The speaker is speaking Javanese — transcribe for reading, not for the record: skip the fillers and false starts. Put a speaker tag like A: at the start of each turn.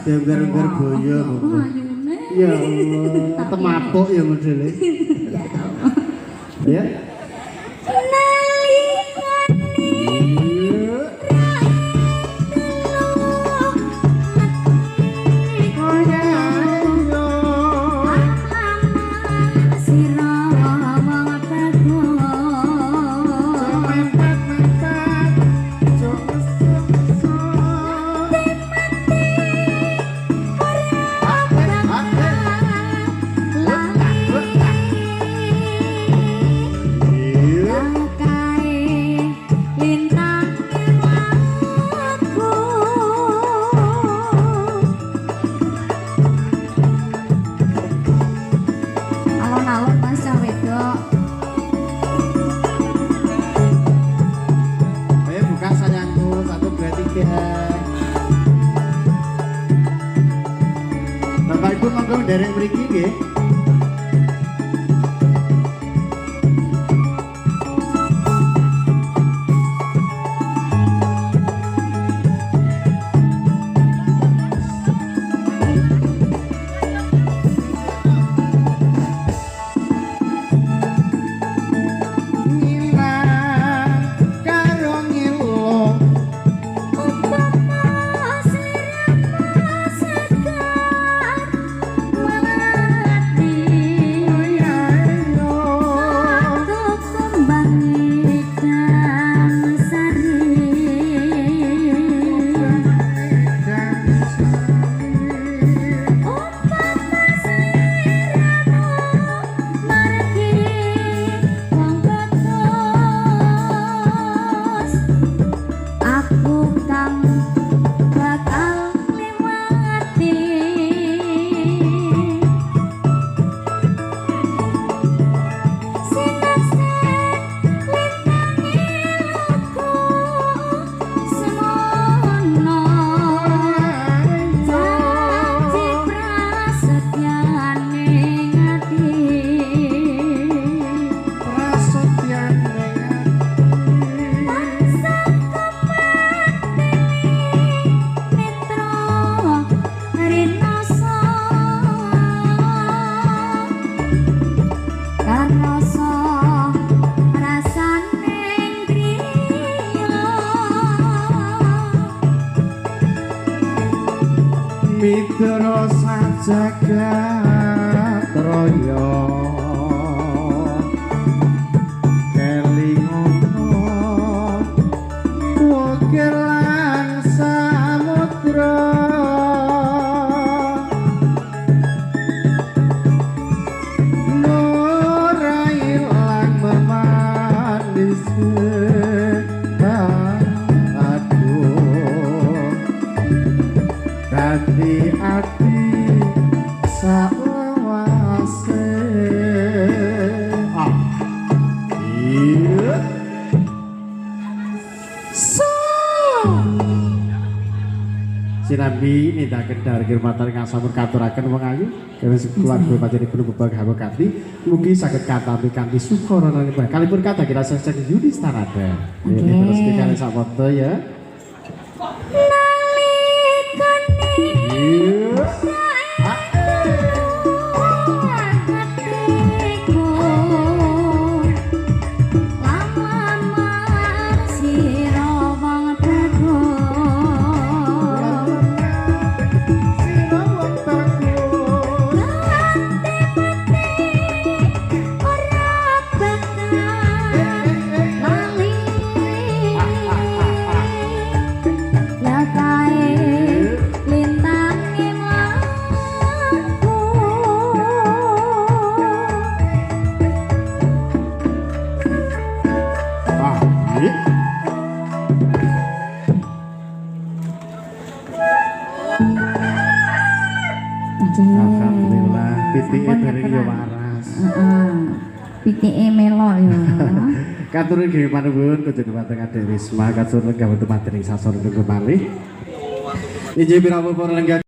A: Gar-gar boyo. Ya Allah, temapuk ya modele. Ya Allah. Ya. Bapak Ibu monggo nderek mriki nggih. Mitra sajagat raya kelingono wakilan samudra nur ilang memanis hati-hati sawase iya sinambi nindaken dharma kirmatan ngasamur katuraken wong ayu kene keluarga panjenengan bebag hawakati mugi saged katampi kanthi sukara lan kalipun kathah kira sesek Yudi Starada terus kalian sapodo ya. Alhamdulillah, pitike dereng yo waras. Pitike melo yo. Katur nggih panuwun kujeng dumateng Ade Risma katur lenggah wonten materi sasar tunggu malih. Injih pira para lenggah